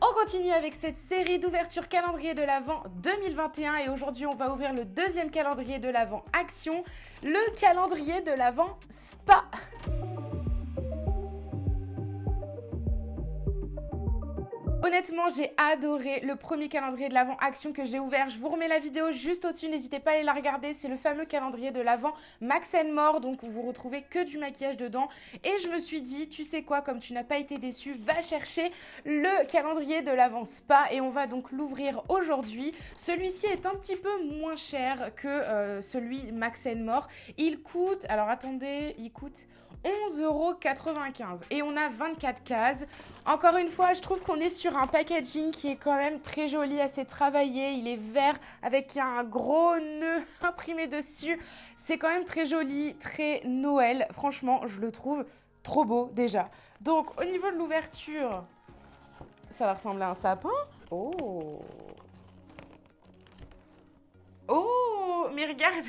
On continue avec cette série d'ouverture calendrier de l'Avent 2021 et aujourd'hui on va ouvrir le deuxième calendrier de l'Avent Action, le calendrier de l'Avent Spa. Honnêtement, j'ai adoré le premier calendrier de l'Avent Action que j'ai ouvert. Je vous remets la vidéo juste au-dessus, n'hésitez pas à aller la regarder. C'est le fameux calendrier de l'Avent Max & More, donc vous retrouvez que du maquillage dedans. Et je me suis dit, tu sais quoi, comme tu n'as pas été déçu, va chercher le calendrier de l'Avent Spa et on va donc l'ouvrir aujourd'hui. Celui-ci est un petit peu moins cher que celui Max & More. Il coûte, alors attendez, il coûte 11,95 € et on a 24 cases. Encore une fois, je trouve qu'on est sur un packaging qui est quand même très joli, assez travaillé. Il est vert avec un gros nœud imprimé dessus. C'est quand même très joli, très Noël. Franchement, je le trouve trop beau déjà. Donc, au niveau de l'ouverture, ça va ressembler à un sapin. Oh! Oh! Mais regarde!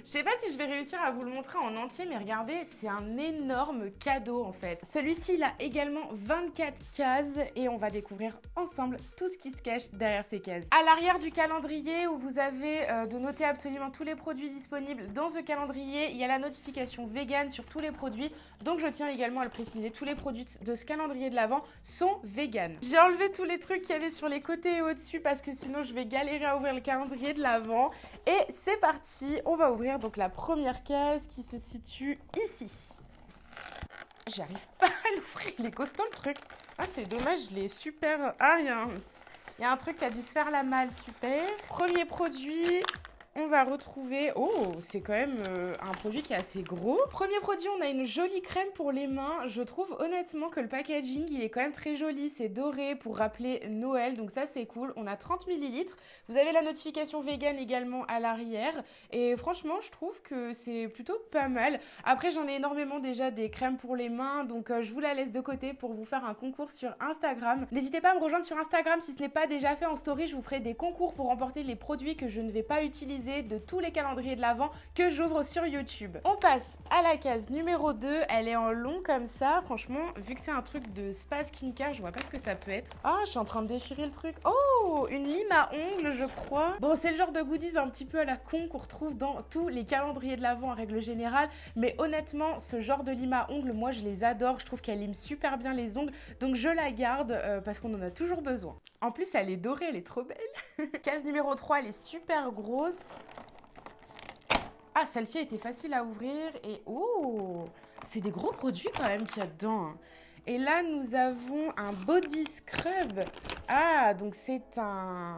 Je sais pas si je vais réussir à vous le montrer en entier, mais regardez, c'est un énorme cadeau en fait. Celui-ci, il a également 24 cases et on va découvrir ensemble tout ce qui se cache derrière ces cases. À l'arrière du calendrier, où vous avez de noter absolument tous les produits disponibles dans ce calendrier, il y a la notification vegan sur tous les produits. Donc je tiens également à le préciser, tous les produits de ce calendrier de l'Avent sont vegan. J'ai enlevé tous les trucs qu'il y avait sur les côtés et au-dessus parce que sinon je vais galérer à ouvrir le calendrier de l'Avent. Et c'est parti, on va ouvrir donc la première case qui se situe ici. J'arrive pas à l'ouvrir, il est costaud le truc. Ah c'est dommage, il est super... Ah il y a un truc qui a dû se faire la malle, super. Premier produit... On va retrouver... Oh, c'est quand même un produit qui est assez gros. Premier produit, on a une jolie crème pour les mains. Je trouve honnêtement que le packaging, il est quand même très joli. C'est doré pour rappeler Noël, donc ça c'est cool. On a 30 ml. Vous avez la notification vegan également à l'arrière. Et franchement, je trouve que c'est plutôt pas mal. Après, j'en ai énormément déjà des crèmes pour les mains, donc je vous la laisse de côté pour vous faire un concours sur Instagram. N'hésitez pas à me rejoindre sur Instagram si ce n'est pas déjà fait en story. Je vous ferai des concours pour remporter les produits que je ne vais pas utiliser de tous les calendriers de l'Avent que j'ouvre sur YouTube. On passe à la case numéro 2. Elle est en long comme ça. Franchement, vu que c'est un truc de spa skincare, je vois pas ce que ça peut être. Ah, je suis en train de déchirer le truc. Oh, une lime à ongles, je crois. Bon, c'est le genre de goodies un petit peu à la con qu'on retrouve dans tous les calendriers de l'Avent en règle générale. Mais honnêtement, ce genre de lime à ongles, moi, je les adore. Je trouve qu'elle lime super bien les ongles. Donc, je la garde parce qu'on en a toujours besoin. En plus, elle est dorée, elle est trop belle. Case numéro 3, elle est super grosse. Ah, celle-ci a été facile à ouvrir et oh, c'est des gros produits quand même qu'il y a dedans. Et là, nous avons un body scrub. Ah, donc c'est un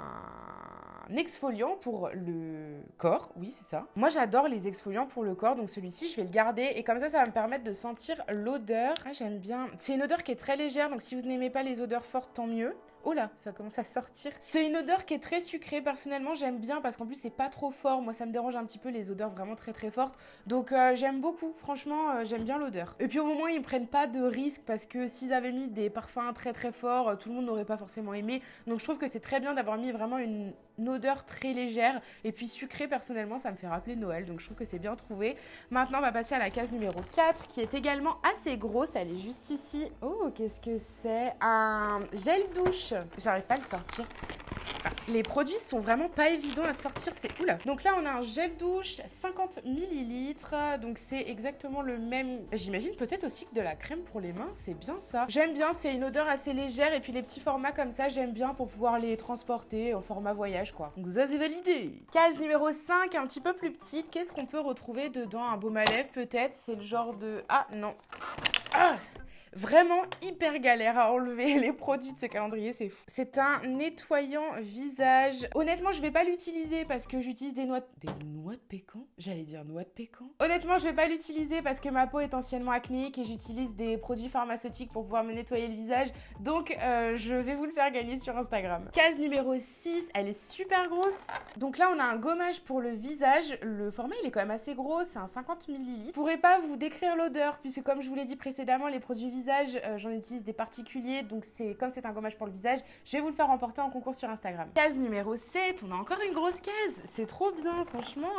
exfoliant pour le corps. Oui, c'est ça. Moi, j'adore les exfoliants pour le corps. Donc celui-ci, je vais le garder. Et comme ça va me permettre de sentir l'odeur. Ah, j'aime bien. C'est une odeur qui est très légère. Donc si vous n'aimez pas les odeurs fortes, tant mieux. Oh là, ça commence à sortir. C'est une odeur qui est très sucrée. Personnellement, j'aime bien parce qu'en plus, c'est pas trop fort. Moi, ça me dérange un petit peu les odeurs vraiment très très fortes. Donc, j'aime beaucoup. Franchement, j'aime bien l'odeur. Et puis, au moment, ils ne prennent pas de risques parce que s'ils avaient mis des parfums très très forts, tout le monde n'aurait pas forcément aimé. Donc, je trouve que c'est très bien d'avoir mis vraiment une odeur très légère. Et puis, sucrée, personnellement, ça me fait rappeler Noël. Donc, je trouve que c'est bien trouvé. Maintenant, on va passer à la case numéro 4 qui est également assez grosse. Elle est juste ici. Oh, qu'est-ce que c'est? Un gel douche. J'arrive pas à le sortir. Les produits sont vraiment pas évidents à sortir, c'est oula. Donc là, on a un gel douche 50 ml. Donc c'est exactement le même. J'imagine peut-être aussi que de la crème pour les mains, c'est bien ça. J'aime bien, c'est une odeur assez légère et puis les petits formats comme ça, j'aime bien pour pouvoir les transporter en format voyage quoi. Donc ça c'est validé. Case numéro 5, un petit peu plus petite. Qu'est-ce qu'on peut retrouver dedans? Un baume à lèvres peut-être? C'est le genre de... Ah non. Ah, vraiment hyper galère à enlever les produits de ce calendrier, c'est fou. C'est un nettoyant visage. Honnêtement, je vais pas l'utiliser parce que j'utilise des noix de pécan. J'allais dire noix de pécan. Honnêtement, je vais pas l'utiliser parce que ma peau est anciennement acnéique et j'utilise des produits pharmaceutiques pour pouvoir me nettoyer le visage. Donc, je vais vous le faire gagner sur Instagram. Case numéro 6, elle est super grosse. Donc là, on a un gommage pour le visage. Le format, il est quand même assez gros. C'est un 50 ml. Je pourrais pas vous décrire l'odeur puisque comme je vous l'ai dit précédemment, les produits visage, j'en utilise des particuliers, donc comme c'est un gommage pour le visage, je vais vous le faire remporter en concours sur Instagram. Case numéro 7, on a encore une grosse case, c'est trop bien, franchement,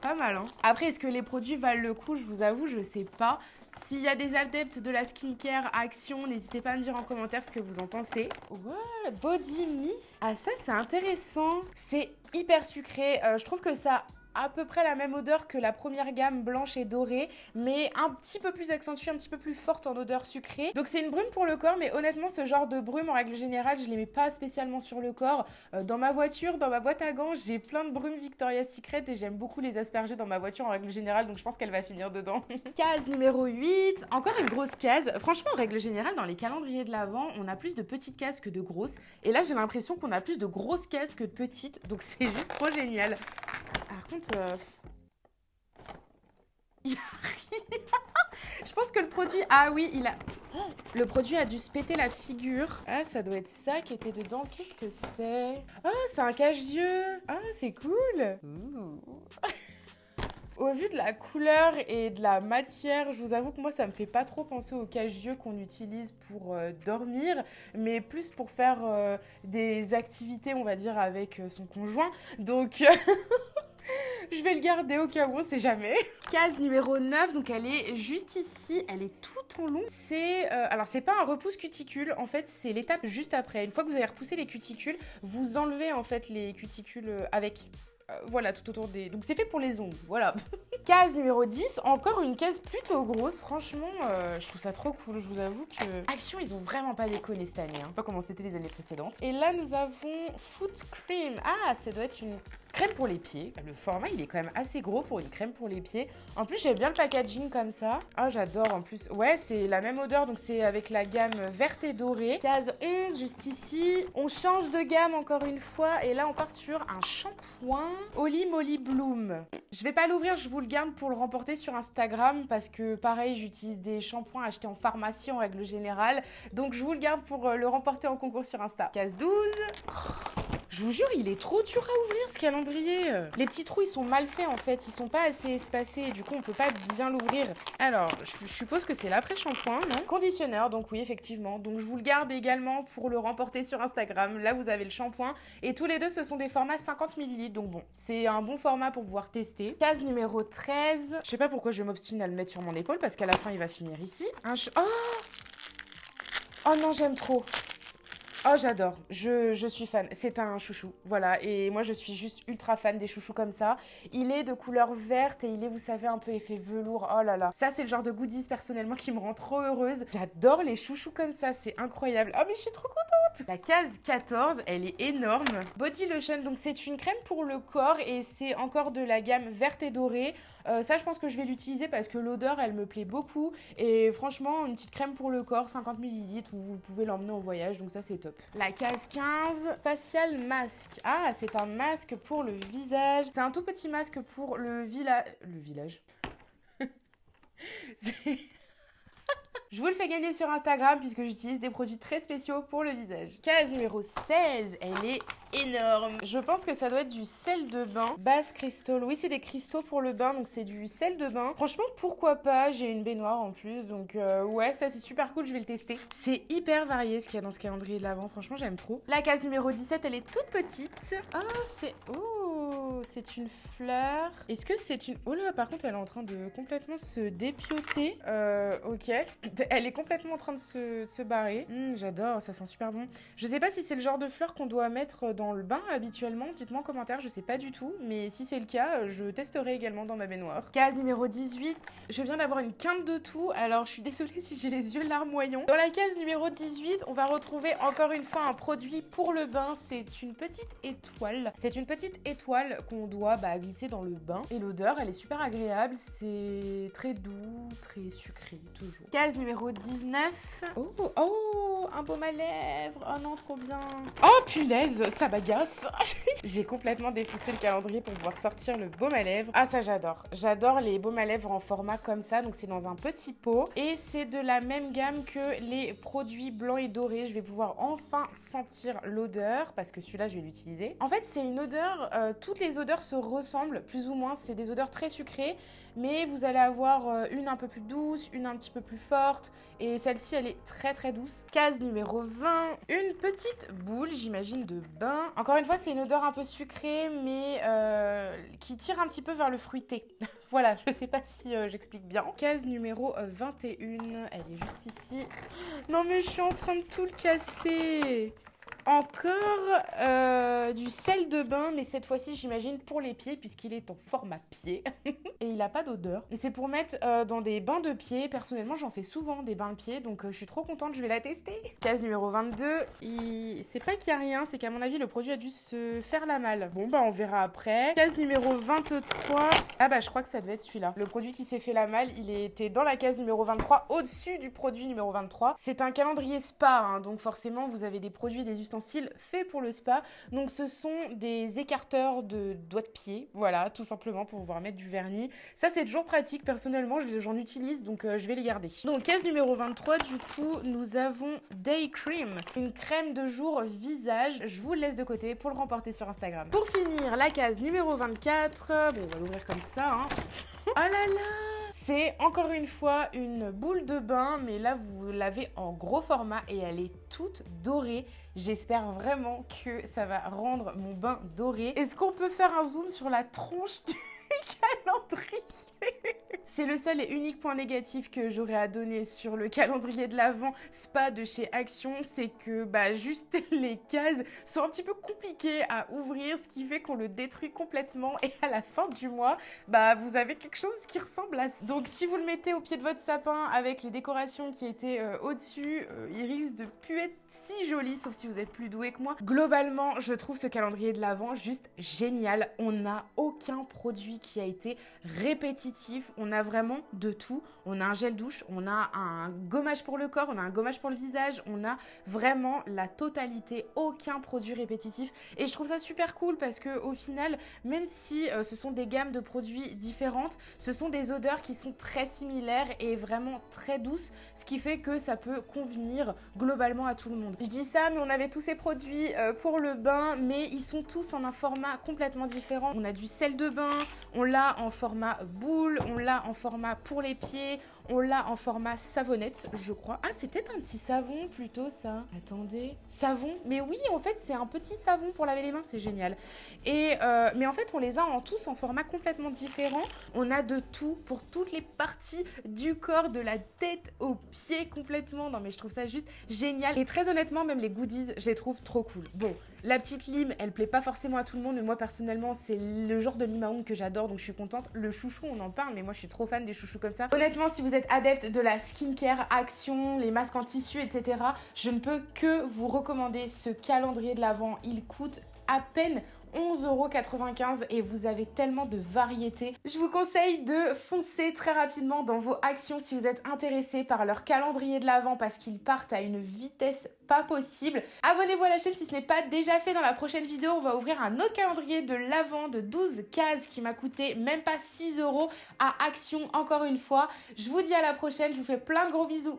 pas mal. Hein. Après, est-ce que les produits valent le coup? Je vous avoue, je sais pas. S'il y a des adeptes de la skincare Action, n'hésitez pas à me dire en commentaire ce que vous en pensez. Ouais, Body Mist. Ah ça c'est intéressant. C'est hyper sucré. Je trouve que ça à peu près la même odeur que la première gamme blanche et dorée, mais un petit peu plus accentuée, un petit peu plus forte en odeur sucrée. Donc c'est une brume pour le corps, mais honnêtement ce genre de brume en règle générale je les mets pas spécialement sur le corps. Dans ma voiture, dans ma boîte à gants, j'ai plein de brumes Victoria's Secret et j'aime beaucoup les asperger dans ma voiture en règle générale, donc je pense qu'elle va finir dedans. Case numéro 8, encore une grosse case. Franchement en règle générale dans les calendriers de l'Avent, on a plus de petites cases que de grosses, et là j'ai l'impression qu'on a plus de grosses cases que de petites, donc c'est juste trop génial. Par contre, il y a rien. Je pense que le produit... Ah oui, il a... Le produit a dû se péter la figure. Ah, ça doit être ça qui était dedans. Qu'est-ce que c'est? Ah, c'est un cache-yeux. Ah, c'est cool. Au vu de la couleur et de la matière, je vous avoue que moi, ça me fait pas trop penser au cache-yeux qu'on utilise pour dormir, mais plus pour faire des activités, on va dire, avec son conjoint. Donc... Je vais le garder au cas où, on sait jamais. Case numéro 9, donc elle est juste ici, elle est tout en long. C'est, alors c'est pas un repousse cuticule, en fait c'est l'étape juste après. Une fois que vous avez repoussé les cuticules, vous enlevez en fait les cuticules avec. Voilà, tout autour des... Donc c'est fait pour les ongles, voilà. Case numéro 10, encore une case plutôt grosse. Franchement, je trouve ça trop cool. Je vous avoue que Action, ils ont vraiment pas déconné cette année. Hein. Pas comment c'était les années précédentes. Et là, nous avons Foot Cream. Ah, ça doit être une crème pour les pieds. Le format, il est quand même assez gros pour une crème pour les pieds. En plus, j'aime bien le packaging comme ça. Ah, j'adore en plus. Ouais, c'est la même odeur, donc c'est avec la gamme verte et dorée. Case 11, juste ici. On change de gamme encore une fois. Et là, on part sur un shampoing Holy Moly Bloom. Je vais pas l'ouvrir, je vous le garde pour le remporter sur Instagram parce que pareil, j'utilise des shampoings achetés en pharmacie en règle générale. Donc je vous le garde pour le remporter en concours sur Insta. Case 12. Je vous jure, il est trop dur à ouvrir ce calendrier. Les petits trous, ils sont mal faits en fait. Ils sont pas assez espacés. Du coup, on peut pas bien l'ouvrir. Alors, je suppose que c'est l'après-shampoing, non? Conditionneur, donc oui, effectivement. Donc je vous le garde également pour le remporter sur Instagram. Là, vous avez le shampoing. Et tous les deux, ce sont des formats 50 ml. Donc bon, c'est un bon format pour pouvoir tester. Case numéro 13. Je sais pas pourquoi je m'obstine à le mettre sur mon épaule parce qu'à la fin, il va finir ici. Oh non, j'aime trop. Oh, j'adore. Je suis fan. C'est un chouchou. Voilà. Et moi, je suis juste ultra fan des chouchous comme ça. Il est de couleur verte et il est, vous savez, un peu effet velours. Oh là là. Ça, c'est le genre de goodies, personnellement, qui me rend trop heureuse. J'adore les chouchous comme ça. C'est incroyable. Oh, mais je suis trop contente. La case 14, elle est énorme. Body Lotion. Donc, c'est une crème pour le corps et c'est encore de la gamme verte et dorée. Ça, je pense que je vais l'utiliser parce que l'odeur, elle me plaît beaucoup. Et franchement, une petite crème pour le corps, 50 ml, vous pouvez l'emmener en voyage. Donc ça, c'est top. La case 15, facial masque. Ah, c'est un masque pour le visage. C'est un tout petit masque pour le village. Je vous le fais gagner sur Instagram puisque j'utilise des produits très spéciaux pour le visage. Case numéro 16, elle est énorme. Je pense que ça doit être du sel de bain. Base Crystal. Oui, c'est des cristaux pour le bain, donc c'est du sel de bain. Franchement, pourquoi pas? J'ai une baignoire en plus, donc ouais, ça c'est super cool, je vais le tester. C'est hyper varié ce qu'il y a dans ce calendrier de l'Avent, franchement, j'aime trop. La case numéro 17, elle est toute petite. Ah, c'est... Oh, c'est une fleur. Est-ce que c'est une... Oh là, par contre, elle est en train de complètement se dépioter. Ok. Elle est complètement en train de se barrer. J'adore, ça sent super bon. Je sais pas si c'est le genre de fleur qu'on doit mettre dans le bain habituellement. Dites-moi en commentaire, je sais pas du tout. Mais si c'est le cas, je testerai également dans ma baignoire. Case numéro 18. Je viens d'avoir une quinte de tout. Alors, je suis désolée si j'ai les yeux larmoyants. Dans la case numéro 18, on va retrouver encore une fois un produit pour le bain. C'est une petite étoile. C'est une petite étoile qu'on doit glisser dans le bain. Et l'odeur, elle est super agréable. C'est très doux, très sucré, toujours. Case numéro 19. Oh, un baume à lèvres. Oh non, trop bien. Oh, punaise, ça m'agace. J'ai complètement défoncé le calendrier pour pouvoir sortir le baume à lèvres. Ah, ça, j'adore. J'adore les baumes à lèvres en format comme ça. Donc, c'est dans un petit pot. Et c'est de la même gamme que les produits blancs et dorés. Je vais pouvoir enfin sentir l'odeur parce que celui-là, je vais l'utiliser. En fait, c'est une odeur... toutes les odeurs odeurs se ressemblent plus ou moins. C'est des odeurs très sucrées, mais vous allez avoir une un peu plus douce, une un petit peu plus forte. Et celle-ci, elle est très très douce. Case numéro 20, une petite boule, j'imagine, de bain. Encore une fois, c'est une odeur un peu sucrée, mais qui tire un petit peu vers le fruité. Voilà, je sais pas si j'explique bien. Case numéro 21, elle est juste ici. Non mais je suis en train de tout le casser. Encore du sel de bain, mais cette fois-ci, j'imagine, pour les pieds, puisqu'il est en format pied. Et il n'a pas d'odeur. Et c'est pour mettre dans des bains de pieds. Personnellement, j'en fais souvent des bains de pieds, donc je suis trop contente, je vais la tester. Case numéro 22, c'est pas qu'il n'y a rien, c'est qu'à mon avis, le produit a dû se faire la malle. Bon, bah on verra après. Case numéro 23, ah bah je crois que ça devait être celui-là. Le produit qui s'est fait la malle, il était dans la case numéro 23, au-dessus du produit numéro 23. C'est un calendrier spa, hein, donc forcément, vous avez des produits et des ustensiles faits pour le spa. Donc ce sont des écarteurs de doigts de pied, voilà, tout simplement pour pouvoir mettre du vernis. Ça, c'est toujours pratique. Personnellement, j'en utilise, donc je vais les garder. Donc, case numéro 23, du coup, nous avons Day Cream, une crème de jour visage. Je vous le laisse de côté pour le remporter sur Instagram. Pour finir, la case numéro 24. Bon, on va l'ouvrir comme ça, hein. Oh là là! C'est encore une fois une boule de bain, mais là, vous l'avez en gros format et elle est toute dorée. J'espère vraiment que ça va rendre mon bain doré. Est-ce qu'on peut faire un zoom sur la tronche du calendrier? C'est le seul et unique point négatif que j'aurais à donner sur le calendrier de l'Avent Spa de chez Action, c'est que juste les cases sont un petit peu compliquées à ouvrir, ce qui fait qu'on le détruit complètement et à la fin du mois, vous avez quelque chose qui ressemble à ça. Donc si vous le mettez au pied de votre sapin avec les décorations qui étaient au-dessus, il risque de plus être si joli, sauf si vous êtes plus doué que moi. Globalement, je trouve ce calendrier de l'Avent juste génial. On n'a aucun produit qui a été répétitif. On a vraiment de tout. On a un gel douche, on a un gommage pour le corps, on a un gommage pour le visage, on a vraiment la totalité, aucun produit répétitif. Et je trouve ça super cool parce que au final, même si ce sont des gammes de produits différentes, ce sont des odeurs qui sont très similaires et vraiment très douces, ce qui fait que ça peut convenir globalement à tout le monde. Je dis ça, mais on avait tous ces produits pour le bain, mais ils sont tous en un format complètement différent. On a du sel de bain, on l'a en format boule, on l'a en format pour les pieds, on l'a en format savonnette, je crois. Ah, c'est peut-être un petit savon plutôt, ça. Attendez. Savon? Mais oui, en fait, c'est un petit savon pour laver les mains, c'est génial. Mais en fait, on les a tous en format complètement différent. On a de tout pour toutes les parties du corps, de la tête aux pieds complètement. Non, mais je trouve ça juste génial. Et très honnêtement, même les goodies, je les trouve trop cool. Bon, la petite lime, elle plaît pas forcément à tout le monde, mais moi, personnellement, c'est le genre de lime à ongles que j'adore, donc je suis contente. Le chouchou, on en parle, mais moi, je suis trop fan des chouchous comme ça. Honnêtement, si vous êtes adepte de la skincare Action, les masques en tissu, etc., je ne peux que vous recommander ce calendrier de l'Avent. Il coûte à peine 11,95 € et vous avez tellement de variétés. Je vous conseille de foncer très rapidement dans vos Actions si vous êtes intéressé par leur calendrier de l'Avent parce qu'ils partent à une vitesse pas possible. Abonnez-vous à la chaîne si ce n'est pas déjà fait. Dans la prochaine vidéo, on va ouvrir un autre calendrier de l'Avent de 12 cases qui m'a coûté même pas 6 € à Action encore une fois. Je vous dis à la prochaine, je vous fais plein de gros bisous.